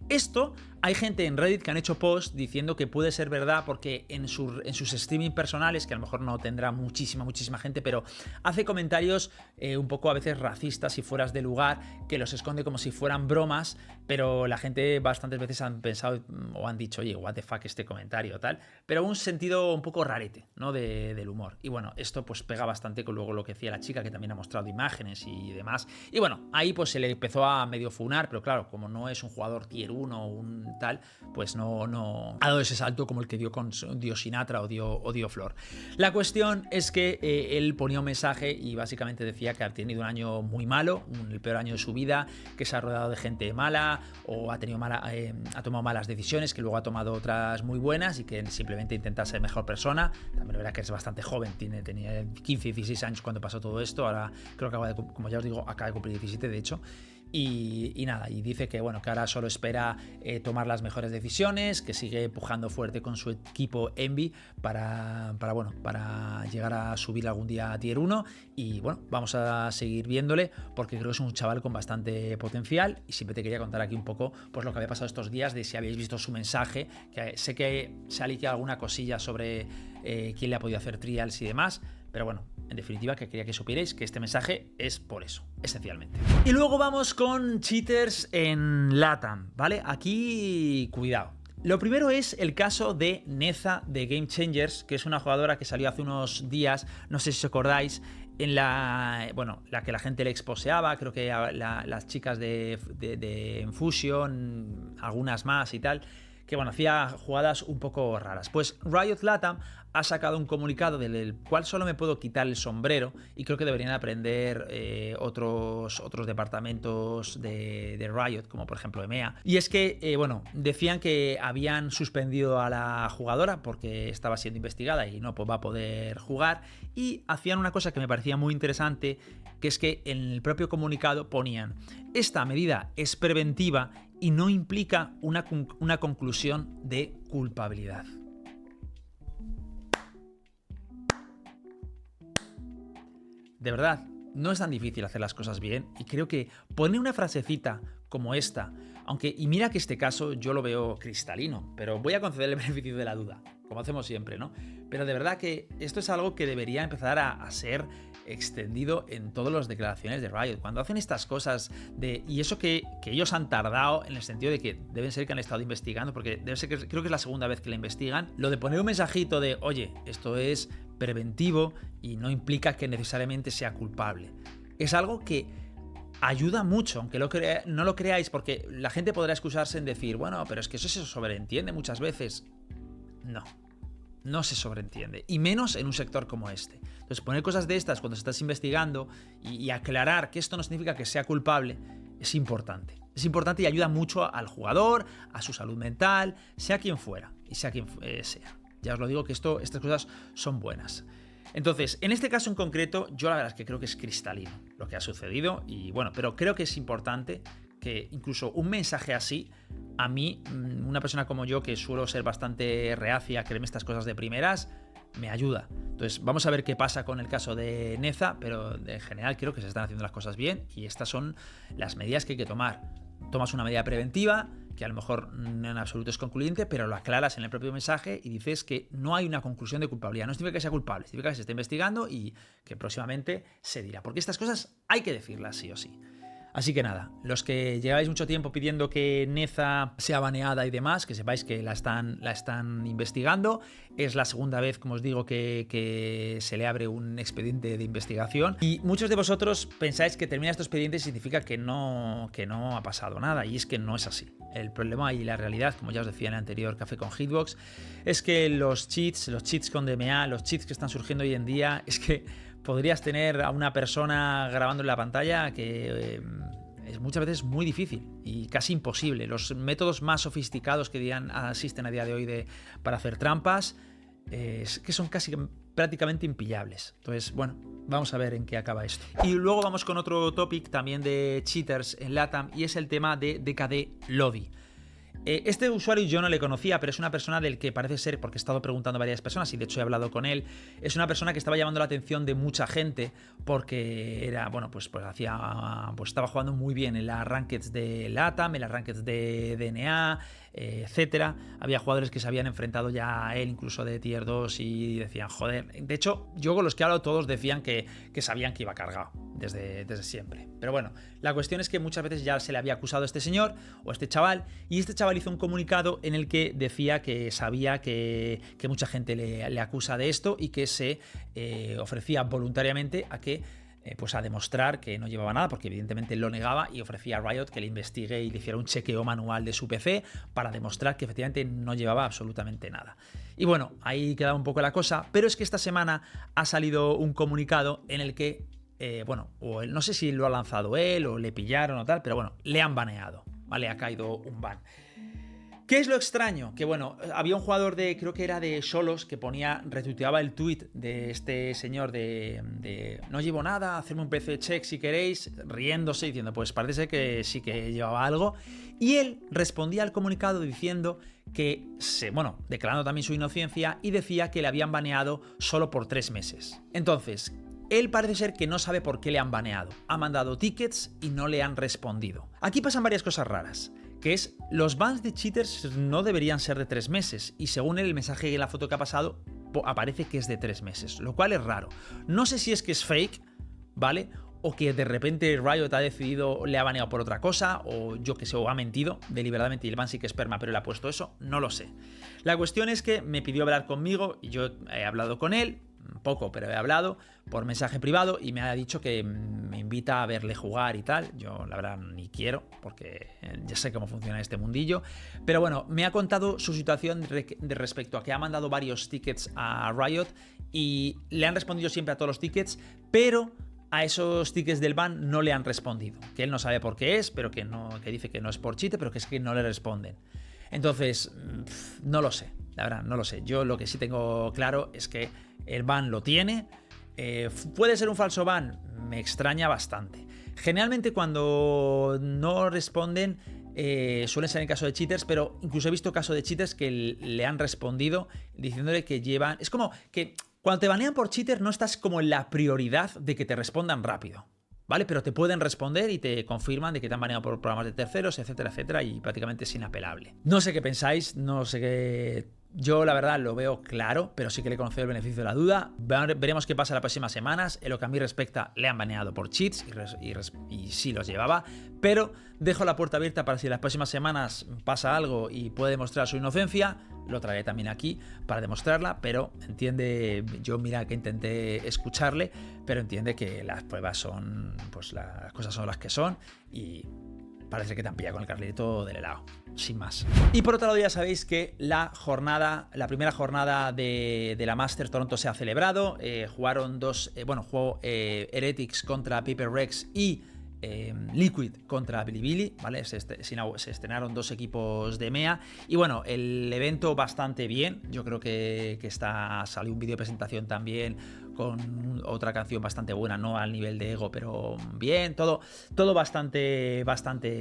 Esto, hay gente en Reddit que han hecho posts diciendo que puede ser verdad porque en sus streaming personales, que a lo mejor no tendrá muchísima gente, pero hace comentarios un poco a veces racistas y fueras de lugar, que los esconde como si fueran bromas, pero la gente bastantes veces han pensado o han dicho, oye, what the fuck este comentario, tal, pero un sentido un poco rarete, ¿no? Del humor. Y bueno, esto pues pega bastante con luego lo que decía la chica, que también ha mostrado imágenes y demás. Y bueno, ahí pues se le empezó a medio funar, pero claro, como no es un jugador tier 1 o un tal, pues no ha dado ese salto como el que dio con dio Sinatra o dio Flor. La cuestión es que él ponía un mensaje y básicamente decía que ha tenido un año muy malo, el peor año de su vida, que se ha rodeado de gente mala o ha tomado malas decisiones, que luego ha tomado otras muy buenas y que simplemente intenta ser mejor persona. También verá que es bastante joven, tenía 15, 16 años cuando pasó todo esto, ahora creo que como ya os digo, acaba de cumplir 17 de hecho. Y nada, y dice que bueno, que ahora solo espera tomar las mejores decisiones, que sigue empujando fuerte con su equipo Envy para llegar a subir algún día a Tier 1 y bueno, vamos a seguir viéndole porque creo que es un chaval con bastante potencial y siempre te quería contar aquí un poco pues lo que había pasado estos días, de si habéis visto su mensaje, que sé que se ha liqueado alguna cosilla sobre quién le ha podido hacer trials y demás, pero bueno, en definitiva, que quería que supierais que este mensaje es por eso, esencialmente. Y luego vamos con cheaters en LATAM, ¿vale? Aquí, cuidado. Lo primero es el caso de Neza de Game Changers, que es una jugadora que salió hace unos días, no sé si os acordáis, en la que la gente le exposeaba, creo que las chicas de Enfusion, algunas más y tal, que bueno, hacía jugadas un poco raras. Pues Riot LATAM ha sacado un comunicado del cual solo me puedo quitar el sombrero y creo que deberían aprender otros departamentos de Riot, como por ejemplo EMEA. Y es que, decían que habían suspendido a la jugadora porque estaba siendo investigada y no va a poder jugar, y hacían una cosa que me parecía muy interesante, que es que en el propio comunicado ponían: esta medida es preventiva y no implica una conclusión de culpabilidad. De verdad, no es tan difícil hacer las cosas bien y creo que poner una frasecita como esta, y mira que este caso yo lo veo cristalino, pero voy a conceder el beneficio de la duda, como hacemos siempre, ¿no? Pero de verdad que esto es algo que debería empezar a ser extendido en todas las declaraciones de Riot. Cuando hacen estas cosas y eso que ellos han tardado, en el sentido de que deben ser que han estado investigando, porque debe ser que creo que es la segunda vez que la investigan, lo de poner un mensajito de, oye, esto es preventivo y no implica que necesariamente sea culpable, es algo que ayuda mucho, aunque no lo creáis, porque la gente podrá excusarse en decir, bueno, pero es que eso se sobreentiende muchas veces. No se sobreentiende, y menos en un sector como este. Entonces, poner cosas de estas cuando estás investigando y aclarar que esto no significa que sea culpable es importante. Es importante y ayuda mucho al jugador, a su salud mental, sea quien fuera y sea quien sea. Ya os lo digo que estas cosas son buenas. Entonces, en este caso en concreto, yo la verdad es que creo que es cristalino lo que ha sucedido y bueno, pero creo que es importante que incluso un mensaje así, a mí, una persona como yo, que suelo ser bastante reacia a creerme estas cosas de primeras, me ayuda. Entonces, vamos a ver qué pasa con el caso de Neza, pero en general creo que se están haciendo las cosas bien y estas son las medidas que hay que tomar. Tomas una medida preventiva que a lo mejor en absoluto es concluyente, pero lo aclaras en el propio mensaje y dices que no hay una conclusión de culpabilidad. No significa que sea culpable, significa que se está investigando y que próximamente se dirá. Porque estas cosas hay que decirlas sí o sí. Así que nada, los que lleváis mucho tiempo pidiendo que Neza sea baneada y demás, que sepáis que la están investigando. Es la segunda vez, como os digo, que se le abre un expediente de investigación. Y muchos de vosotros pensáis que termina este expediente significa que no ha pasado nada. Y es que no es así. El problema y la realidad, como ya os decía en el anterior Café con Hitbox, es que los cheats con DMA, los cheats que están surgiendo hoy en día, es que podrías tener a una persona grabando en la pantalla que es muchas veces muy difícil y casi imposible. Los métodos más sofisticados que existen a día de hoy para hacer trampas que son casi prácticamente impillables. Entonces, bueno, vamos a ver en qué acaba esto. Y luego vamos con otro topic también de cheaters en LATAM y es el tema de DKD Lodi. Este usuario yo no le conocía, pero es una persona del que parece ser, porque he estado preguntando a varias personas y de hecho he hablado con él, es una persona que estaba llamando la atención de mucha gente porque era, bueno, pues estaba jugando muy bien en las rankeds de LATAM, en las rankeds de DNA, etcétera. Había jugadores que se habían enfrentado ya a él, incluso de tier 2, y decían, joder. De hecho, yo con los que he hablado todos decían que sabían que iba cargado desde siempre. Pero bueno, la cuestión es que muchas veces ya se le había acusado a este señor o a este chaval, y este chaval hizo un comunicado en el que decía que sabía que mucha gente le acusa de esto y que se ofrecía voluntariamente a que pues a demostrar que no llevaba nada, porque evidentemente lo negaba, y ofrecía a Riot que le investigue y le hiciera un chequeo manual de su PC para demostrar que efectivamente no llevaba absolutamente nada. Y bueno, ahí quedaba un poco la cosa, pero es que esta semana ha salido un comunicado en el que o él, no sé si lo ha lanzado él o le pillaron o tal, pero bueno, le han baneado, ¿vale? Ha caído un ban. ¿Qué es lo extraño? Que bueno, había un jugador creo que era de Solos, que retuiteaba el tweet de este señor de no llevo nada, hacerme un PC check si queréis, riéndose, diciendo, pues parece que sí que llevaba algo. Y él respondía al comunicado diciendo que, declarando también su inocencia, y decía que le habían baneado solo por 3 meses. Entonces, él parece ser que no sabe por qué le han baneado. Ha mandado tickets y no le han respondido. Aquí pasan varias cosas raras, que es, los bans de cheaters no deberían ser de 3 meses, y según él, el mensaje y la foto que ha pasado aparece que es de 3 meses, lo cual es raro. No sé si es que es fake, ¿vale? O que de repente Riot ha decidido, le ha baneado por otra cosa, o yo que sé, o ha mentido deliberadamente y el ban sí que es perma, pero le ha puesto eso, no lo sé. La cuestión es que me pidió hablar conmigo y yo he hablado con él, poco, pero he hablado por mensaje privado, y me ha dicho que me invita a verle jugar y tal. Yo la verdad ni quiero, porque ya sé cómo funciona este mundillo, pero bueno, me ha contado su situación de respecto a que ha mandado varios tickets a Riot y le han respondido siempre a todos los tickets, pero a esos tickets del ban no le han respondido, que él no sabe por qué es, pero que dice que no es por cheat, pero que es que no le responden. Entonces, no lo sé, la verdad, no lo sé. Yo lo que sí tengo claro es que el ban lo tiene. ¿Puede ser un falso ban? Me extraña bastante. Generalmente cuando no responden suelen ser en caso de cheaters, pero incluso he visto casos de cheaters que le han respondido diciéndole que llevan... Es como que cuando te banean por cheater no estás como en la prioridad de que te respondan rápido, ¿vale? Pero te pueden responder y te confirman de que te han baneado por programas de terceros, etcétera, etcétera, y prácticamente es inapelable. No sé qué pensáis, no sé qué... Yo la verdad lo veo claro, pero sí que le concedo el beneficio de la duda. Veremos qué pasa las próximas semanas. En lo que a mí respecta, le han baneado por cheats y sí los llevaba, pero dejo la puerta abierta para si en las próximas semanas pasa algo y puede demostrar su inocencia, lo traeré también aquí para demostrarla, pero entiende, yo mira que intenté escucharle, pero entiende que las pruebas son, pues las cosas son las que son, y parece que te han pillado con el carrito del helado, sin más. Y por otro lado, ya sabéis que la primera jornada de la Master Toronto se ha celebrado. Jugaron jugó Heretics contra Piper Rex y Liquid contra Bilibili, ¿vale? Se estrenaron 2 equipos de EMEA. Y bueno, el evento bastante bien. Yo creo que salió un vídeo de presentación también con otra canción bastante buena, no al nivel de Ego, pero bien, todo bastante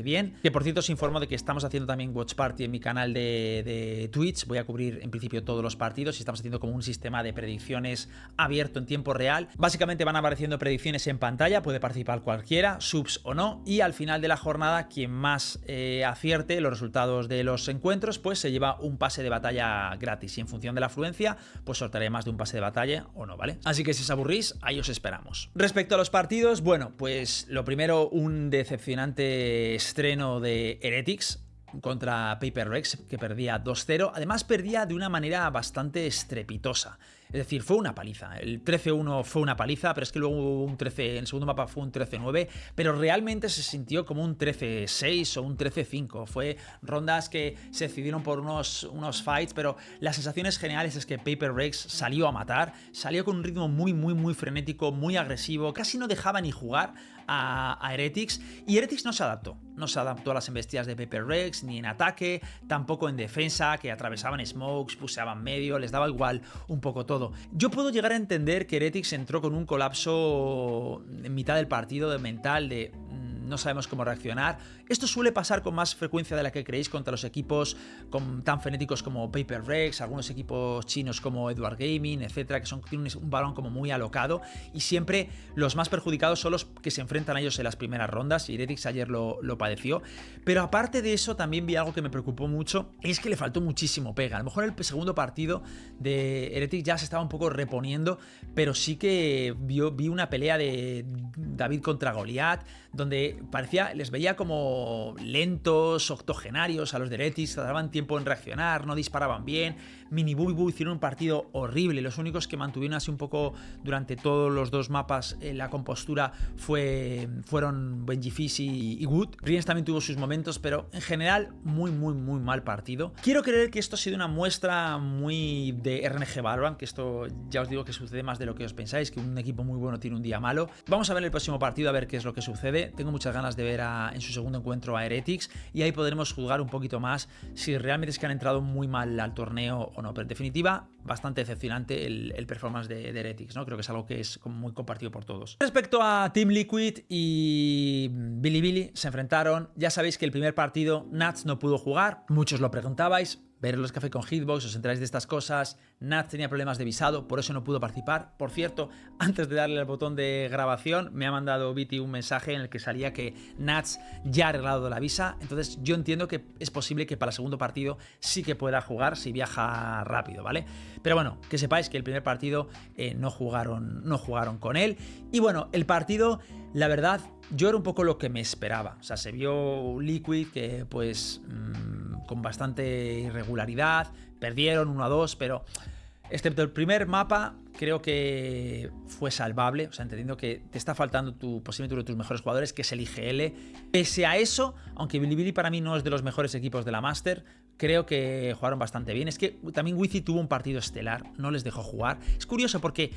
bien. Que por cierto os informo de que estamos haciendo también Watch Party en mi canal de Twitch. Voy a cubrir en principio todos los partidos y estamos haciendo como un sistema de predicciones abierto en tiempo real. Básicamente van apareciendo predicciones en pantalla, puede participar cualquiera, subs o no, y al final de la jornada quien más acierte los resultados de los encuentros pues se lleva un pase de batalla gratis, y en función de la afluencia pues sortearé más de un pase de batalla o no, ¿vale? Así que si os aburrís, ahí os esperamos. Respecto a los partidos, bueno, pues lo primero, un decepcionante estreno de Heretics contra Paper Rex, que perdía 2-0. Además perdía de una manera bastante estrepitosa. Es decir, fue una paliza. El 13-1 fue una paliza, pero es que luego hubo un 13, en el segundo mapa fue un 13-9, pero realmente se sintió como un 13-6 o un 13-5. Fue rondas que se decidieron por unos fights, pero las sensaciones generales es que Paper Rex salió a matar, salió con un ritmo muy frenético, muy agresivo, casi no dejaba ni jugar a Heretics, y Heretics no se adaptó a las embestidas de Paper Rex, ni en ataque, tampoco en defensa, que atravesaban smokes, puseaban medio, les daba igual un poco todo. Yo puedo llegar a entender que Heretics entró con un colapso en mitad del partido mental de no sabemos cómo reaccionar. Esto suele pasar con más frecuencia de la que creéis contra los equipos tan frenéticos como Paper Rex, algunos equipos chinos como Edward Gaming, etcétera, que tienen un balón como muy alocado, y siempre los más perjudicados son los que se enfrentan a ellos en las primeras rondas, y Heretics ayer lo padeció. Pero aparte de eso, también vi algo que me preocupó mucho, y es que le faltó muchísimo pega. A lo mejor el segundo partido de Heretics ya se estaba un poco reponiendo, pero sí que vi una pelea de David contra Goliath, donde les veía como lentos, octogenarios a los de Heretics, tardaban tiempo en reaccionar, no disparaban bien. Minibubu hicieron un partido horrible, los únicos que mantuvieron así un poco durante todos los dos mapas la compostura fueron Benjifish y Wood. Riens también tuvo sus momentos, pero en general muy mal partido. Quiero creer que esto ha sido una muestra muy de RNG Valorant, que esto ya os digo que sucede más de lo que os pensáis, que un equipo muy bueno tiene un día malo. Vamos a ver el próximo partido a ver qué es lo que sucede. Tengo muchas ganas de ver en su segundo encuentro a Heretics, y ahí podremos juzgar un poquito más si realmente es que han entrado muy mal al torneo o no. Pero en definitiva, bastante decepcionante el performance de Heretics, ¿no? Creo que es algo que es como muy compartido por todos. Respecto a Team Liquid y Bilibili, se enfrentaron. Ya sabéis que el primer partido Nuts no pudo jugar, muchos lo preguntabais. Ver los cafés con Hitbox, os enteráis de estas cosas. Nuts tenía problemas de visado, por eso no pudo participar. Por cierto, antes de darle al botón de grabación, me ha mandado Viti un mensaje en el que salía que Nuts ya ha arreglado la visa. Entonces yo entiendo que es posible que para el segundo partido sí que pueda jugar si viaja rápido, ¿vale? Pero bueno, que sepáis que el primer partido no jugaron con él. Y bueno, el partido, la verdad, yo era un poco lo que me esperaba. O sea, se vio Liquid que pues con bastante irregularidad, perdieron 1-2, pero excepto el primer mapa, creo que fue salvable. O sea, entendiendo que te está faltando posiblemente uno de tus mejores jugadores, que es el IGL. Pese a eso, aunque Bilibili para mí no es de los mejores equipos de la Master, creo que jugaron bastante bien. Es que también Wizzy tuvo un partido estelar, no les dejó jugar. Es curioso porque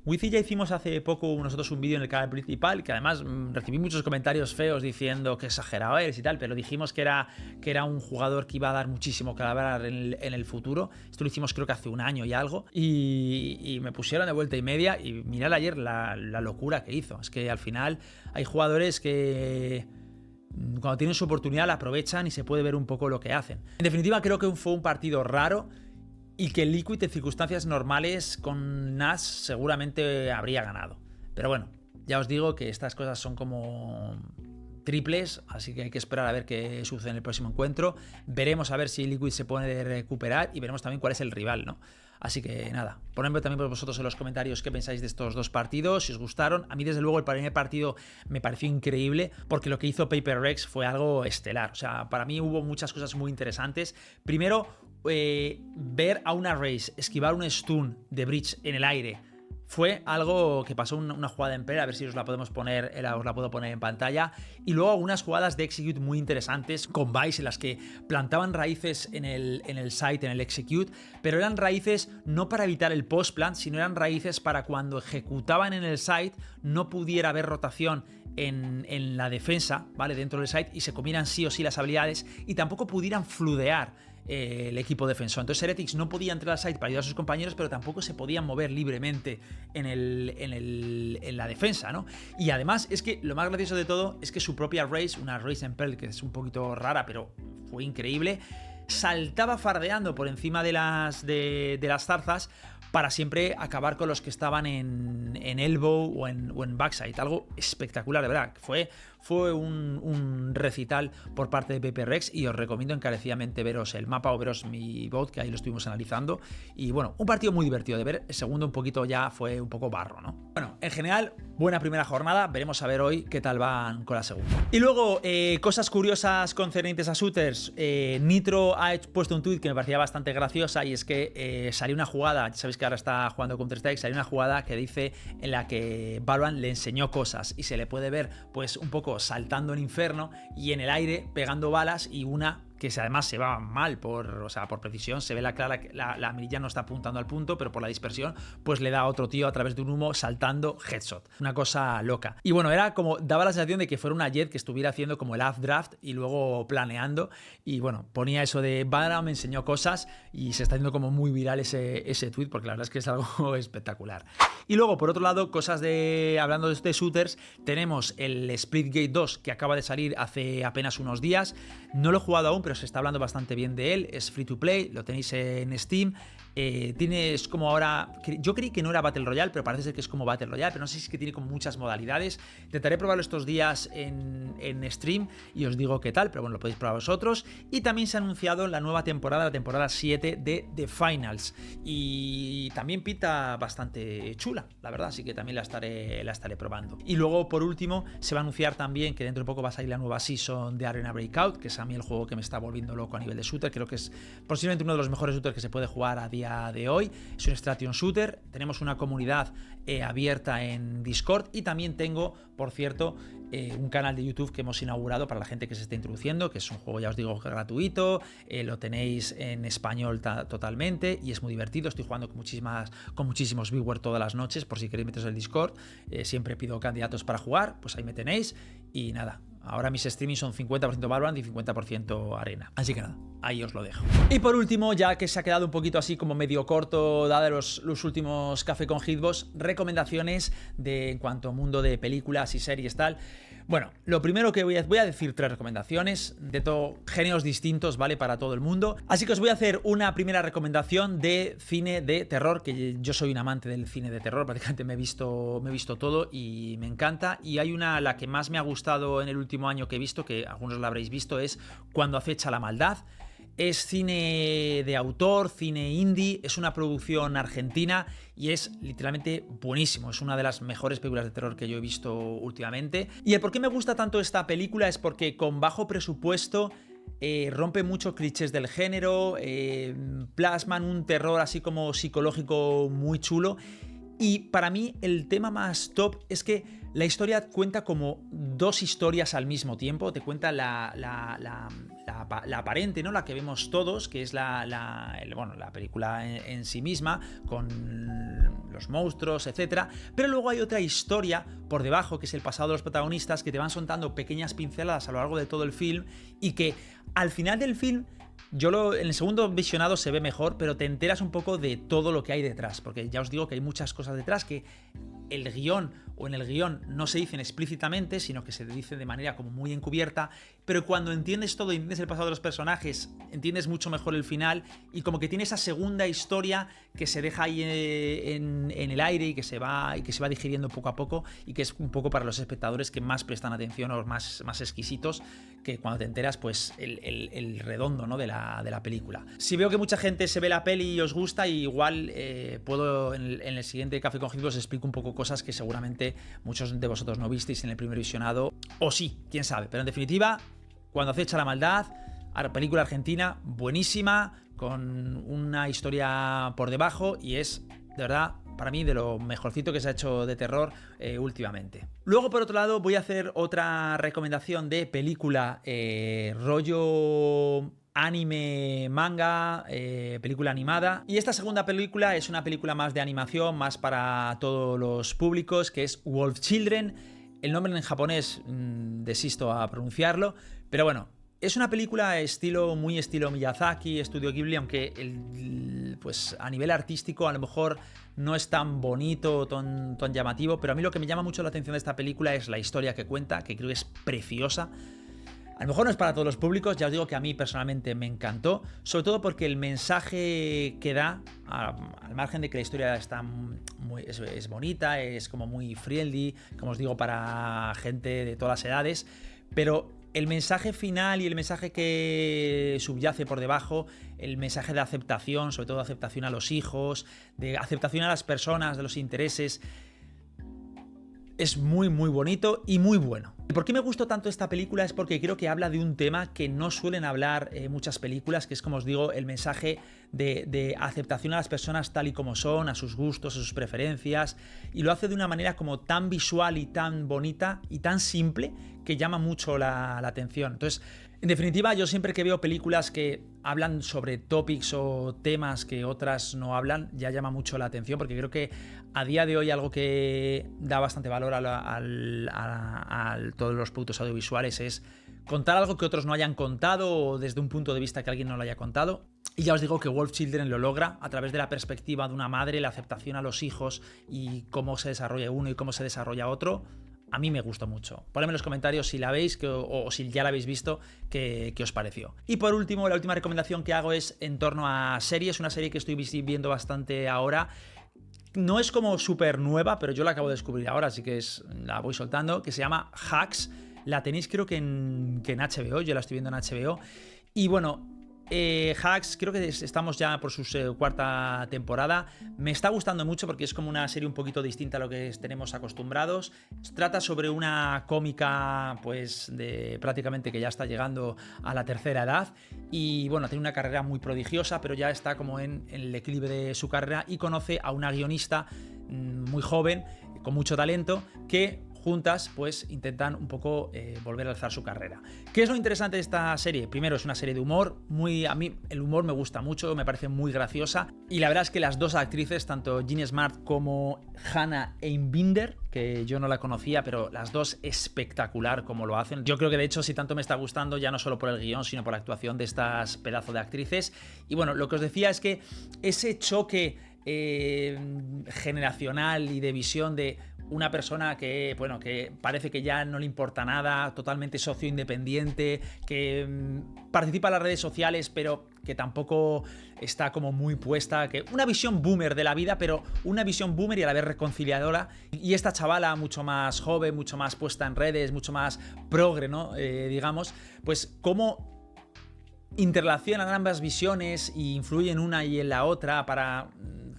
Wizzy ya hicimos hace poco nosotros un vídeo en el canal principal, que además recibí muchos comentarios feos diciendo que exagerado eres y tal, pero dijimos que era un jugador que iba a dar muchísimo que hablar en el futuro. Esto lo hicimos creo que hace un año y algo, y me pusieron de vuelta y media, y mirad ayer la locura que hizo. Es que al final hay jugadores que cuando tienen su oportunidad la aprovechan y se puede ver un poco lo que hacen. En definitiva, creo que fue un partido raro, y que Liquid en circunstancias normales con Nas seguramente habría ganado. Pero bueno, ya os digo que estas cosas son como triples, así que hay que esperar a ver qué sucede en el próximo encuentro. Veremos a ver si Liquid se puede recuperar, y veremos también cuál es el rival, ¿no? Así que nada, ponedme también por vosotros en los comentarios qué pensáis de estos dos partidos, si os gustaron. A mí desde luego el primer partido me pareció increíble, porque lo que hizo Paper Rex fue algo estelar. O sea, para mí hubo muchas cosas muy interesantes. Primero, ver a una Raze esquivar un stun de Breach en el aire fue algo que pasó, una jugada en play, a ver si os la podemos poner, os la puedo poner en pantalla. Y luego algunas jugadas de execute muy interesantes con Vice, en las que plantaban raíces en el site, en el execute, pero eran raíces no para evitar el post plant, sino eran raíces para cuando ejecutaban en el site no pudiera haber rotación en la defensa, ¿vale? Dentro del site, y se comieran sí o sí las habilidades, y tampoco pudieran fludear el equipo defensor. Entonces Heretics no podía entrar al site para ayudar a sus compañeros, pero tampoco se podían mover libremente en la defensa, ¿no? Y además es que lo más gracioso de todo es que su propia Raze, una Raze en Perl que es un poquito rara, pero fue increíble, saltaba fardeando por encima de las zarzas para siempre acabar con los que estaban en elbow o en backside. Algo espectacular, de verdad. Fue un recital por parte de Pepe Rex y os recomiendo encarecidamente veros el mapa o veros mi bot, que ahí lo estuvimos analizando. Y bueno, un partido muy divertido de ver. El segundo un poquito ya fue un poco barro, ¿no? Bueno, en general, buena primera jornada. Veremos a ver hoy qué tal van con la segunda. Y luego, cosas curiosas concernientes a shooters. Nitro ha puesto un tweet que me parecía bastante graciosa, y es que salió una jugada, ya sabéis que ahora está jugando Counter-Strike, salió una jugada que dice en la que Valorant le enseñó cosas y se le puede ver pues un poco saltando en Inferno y en el aire pegando balas, y una que además se va mal por precisión, se ve la mirilla no está apuntando al punto, pero por la dispersión pues le da a otro tío a través de un humo saltando headshot. Una cosa loca. Y bueno, era como, daba la sensación de que fuera una Jet que estuviera haciendo como el half draft y luego planeando, y bueno, ponía eso de Valorant me enseñó cosas, y se está haciendo como muy viral ese tweet, porque la verdad es que es algo espectacular. Y luego, por otro lado, hablando de shooters, tenemos el Splitgate 2 que acaba de salir hace apenas unos días. No lo he jugado aún, pero se está hablando bastante bien de él. Es free to play, lo tenéis en Steam. Es como ahora, yo creí que no era Battle Royale, pero parece ser que es como Battle Royale, pero no sé si es que tiene como muchas modalidades. Intentaré probarlo estos días en stream y os digo qué tal, pero bueno, lo podéis probar vosotros. Y también se ha anunciado la nueva temporada, la temporada 7 de The Finals, y también pinta bastante chula, la verdad, así que también la estaré probando. Y luego, por último, se va a anunciar también que dentro de poco va a salir la nueva season de Arena Breakout, que es a mí el juego que me está volviendo loco a nivel de shooter. Creo que es posiblemente uno de los mejores shooters que se puede jugar a día de hoy. Es un extraction shooter. Tenemos una comunidad abierta en Discord, y también tengo, por cierto, un canal de YouTube que hemos inaugurado para la gente que se esté introduciendo, que es un juego, ya os digo, gratuito. Lo tenéis en español totalmente y es muy divertido. Estoy jugando con muchísimos viewers todas las noches, por si queréis meteros en el Discord. Siempre pido candidatos para jugar, pues ahí me tenéis. Y nada, ahora mis streamings son 50% Valorant y 50% Arena. Así que nada, ahí os lo dejo. Y por último, ya que se ha quedado un poquito así como medio corto, dado los últimos Café con Hitbox, recomendaciones en cuanto a mundo de películas y series tal. Bueno, lo primero que voy a decir 3 recomendaciones de géneros distintos, ¿vale? Para todo el mundo. Así que os voy a hacer una primera recomendación de cine de terror, que yo soy un amante del cine de terror, prácticamente me he visto todo y me encanta. Y hay la que más me ha gustado en el último año que he visto, que algunos la habréis visto, es Cuando acecha la maldad. Es cine de autor, cine indie, es una producción argentina y es literalmente buenísimo. Es una de las mejores películas de terror que yo he visto últimamente. Y el por qué me gusta tanto esta película es porque con bajo presupuesto rompe muchos clichés del género, plasman un terror así como psicológico muy chulo. Y para mí el tema más top es que la historia cuenta como 2 historias al mismo tiempo. Te cuenta la aparente, ¿no? La que vemos todos, que es la película en sí misma, con los monstruos, etc. Pero luego hay otra historia por debajo, que es el pasado de los protagonistas, que te van soltando pequeñas pinceladas a lo largo de todo el film, y que al final del film, en el segundo visionado se ve mejor, pero te enteras un poco de todo lo que hay detrás, porque ya os digo que hay muchas cosas detrás que en el guión no se dicen explícitamente, sino que se dice de manera como muy encubierta, pero cuando entiendes todo y entiendes el pasado de los personajes, entiendes mucho mejor el final, y como que tiene esa segunda historia que se deja ahí en el aire y que se va digiriendo poco a poco, y que es un poco para los espectadores que más prestan atención, o los más exquisitos, que cuando te enteras pues el redondo, ¿no? de la película. Si veo que mucha gente se ve la peli y os gusta, igual puedo en el siguiente Café con Hitbox os explico un poco cosas que seguramente muchos de vosotros no visteis en el primer visionado, o sí, quién sabe. Pero en definitiva, Cuando acecha la maldad, película argentina buenísima, con una historia por debajo, y es de verdad para mí de lo mejorcito que se ha hecho de terror últimamente. Luego, por otro lado, voy a hacer otra recomendación de película rollo anime, manga, película animada. Y esta segunda película es una película más de animación, más para todos los públicos, que es Wolf Children. El nombre en japonés desisto a pronunciarlo, pero bueno, Es una película muy estilo Miyazaki, Estudio Ghibli, aunque pues a nivel artístico a lo mejor no es tan bonito, tan llamativo, pero a mí lo que me llama mucho la atención de esta película es la historia que cuenta, que creo que es preciosa. A lo mejor no es para todos los públicos, ya os digo que a mí personalmente me encantó, sobre todo porque el mensaje que da, al margen de que la historia está es bonita, es como muy friendly, como os digo, para gente de todas las edades, pero el mensaje final y el mensaje que subyace por debajo, el mensaje de aceptación, sobre todo de aceptación a los hijos, de aceptación a las personas, de los intereses, es muy muy bonito y muy bueno. ¿Y por qué me gustó tanto esta película? Es porque creo que habla de un tema que no suelen hablar muchas películas, que es, como os digo, el mensaje de aceptación a las personas tal y como son, a sus gustos, a sus preferencias, y lo hace de una manera como tan visual y tan bonita y tan simple que llama mucho la atención. Entonces, en definitiva, yo siempre que veo películas que hablan sobre topics o temas que otras no hablan, ya llama mucho la atención, porque creo que a día de hoy algo que da bastante valor a todos los productos audiovisuales es contar algo que otros no hayan contado o desde un punto de vista que alguien no lo haya contado. Y ya os digo que Wolf Children lo logra a través de la perspectiva de una madre, la aceptación a los hijos y cómo se desarrolla uno y cómo se desarrolla otro. A mí me gustó mucho. Ponedme en los comentarios si la veis o si ya la habéis visto, qué os pareció. Y por último, la última recomendación que hago es en torno a series. Una serie que estoy viendo bastante ahora. No es como súper nueva, pero yo la acabo de descubrir ahora, así que la voy soltando, que se llama Hacks. La tenéis creo que en HBO, yo la estoy viendo en HBO. Y bueno, Hacks, creo que estamos ya por su cuarta temporada. Me está gustando mucho porque es como una serie un poquito distinta a lo que tenemos acostumbrados. Trata sobre una cómica, pues, de prácticamente que ya está llegando a la tercera edad. Y bueno, tiene una carrera muy prodigiosa, pero ya está como en el declive de su carrera y conoce a una guionista muy joven, con mucho talento, que juntas pues intentan un poco volver a alzar su carrera. ¿Qué es lo interesante de esta serie? Primero, es una serie de humor, a mí el humor me gusta mucho, me parece muy graciosa, y la verdad es que las dos actrices, tanto Jean Smart como Hannah Einbinder, que yo no la conocía, pero las dos espectacular como lo hacen. Yo creo que de hecho, si tanto me está gustando, ya no solo por el guión, sino por la actuación de estas pedazos de actrices. Y bueno, lo que os decía es que ese choque generacional y de visión de una persona que, bueno, que parece que ya no le importa nada, totalmente socio independiente, que participa en las redes sociales, pero que tampoco está como muy puesta, que una visión boomer de la vida, pero una visión boomer y a la vez reconciliadora. Y esta chavala mucho más joven, mucho más puesta en redes, mucho más progre, ¿no? Digamos, pues cómo interrelacionan ambas visiones e influyen una y en la otra para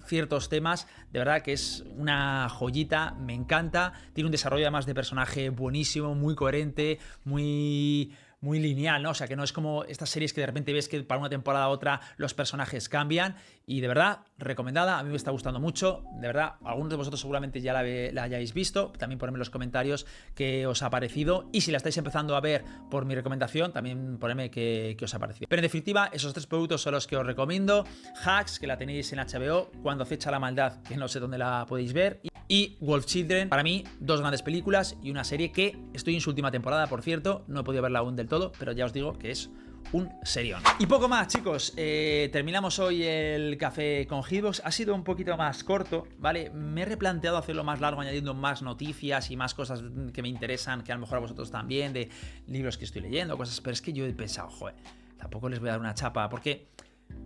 ciertos temas. De verdad que es una joyita, me encanta. Tiene un desarrollo además de personaje buenísimo, muy coherente, muy lineal, ¿no? O sea, que no es como estas series que de repente ves que para una temporada a otra los personajes cambian. Y de verdad, recomendada, a mí me está gustando mucho. De verdad, algunos de vosotros seguramente ya la hayáis visto. También ponedme en los comentarios qué os ha parecido. Y si la estáis empezando a ver por mi recomendación, también ponedme qué os ha parecido. Pero en definitiva, esos tres productos son los que os recomiendo. Hacks, que la tenéis en HBO, Cuando acecha la maldad, que no sé dónde la podéis ver. Y Wolf Children, para mí, dos grandes películas y una serie que estoy en su última temporada, por cierto. No he podido verla aún del todo, pero ya os digo que es un serión. Y poco más, chicos. Terminamos hoy el café con Hitbox. Ha sido un poquito más corto, ¿vale? Me he replanteado hacerlo más largo, añadiendo más noticias y más cosas que me interesan, que a lo mejor a vosotros también, de libros que estoy leyendo, cosas. Pero es que yo he pensado, joder, tampoco les voy a dar una chapa, porque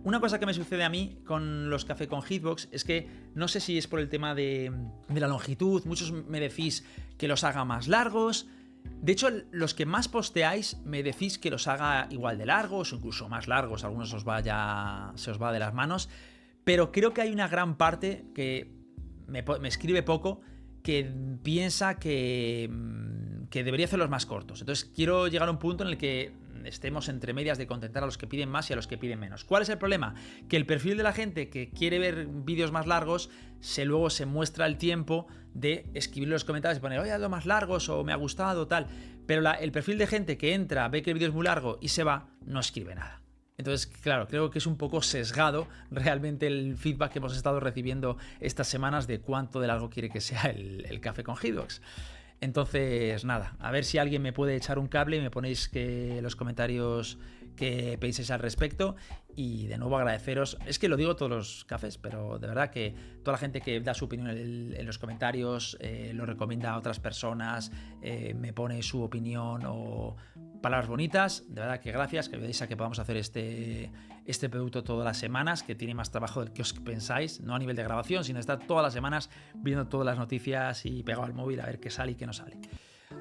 una cosa que me sucede a mí con los café con Hitbox es que no sé si es por el tema de la longitud. Muchos me decís que los haga más largos. De hecho, los que más posteáis me decís que los haga igual de largos o incluso más largos. Algunos se os va de las manos. Pero creo que hay una gran parte que me escribe poco, que piensa que debería hacerlos más cortos. Entonces quiero llegar a un punto en el que estemos entre medias de contentar a los que piden más y a los que piden menos. ¿Cuál es el problema? Que el perfil de la gente que quiere ver vídeos más largos, luego se muestra el tiempo de escribir en los comentarios y poner, oye, hazlo más largos o me ha gustado, tal. Pero el perfil de gente que entra, ve que el vídeo es muy largo y se va, no escribe nada. Entonces, claro, creo que es un poco sesgado realmente el feedback que hemos estado recibiendo estas semanas de cuánto de largo quiere que sea el café con Hitbox. Entonces, nada, a ver si alguien me puede echar un cable y me ponéis los comentarios que penséis al respecto. Y de nuevo agradeceros, es que lo digo todos los cafés, pero de verdad que toda la gente que da su opinión en los comentarios, lo recomienda a otras personas, me pone su opinión o palabras bonitas, de verdad que gracias, que veáis a que podamos hacer este producto todas las semanas, que tiene más trabajo del que os pensáis, no a nivel de grabación, sino estar todas las semanas viendo todas las noticias y pegado al móvil a ver qué sale y qué no sale.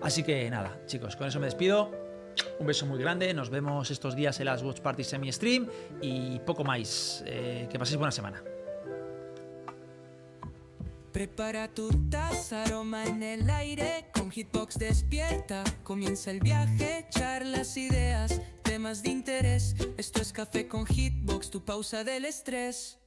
Así que nada, chicos, con eso me despido. Un beso muy grande, nos vemos estos días en las Watch Party Semi-Stream y poco más. Que paséis buena semana. Prepara tu taza, aroma en el aire, con Hitbox despierta, comienza el viaje, charlas, ideas, temas de interés. Esto es Café con Hitbox, tu pausa del estrés.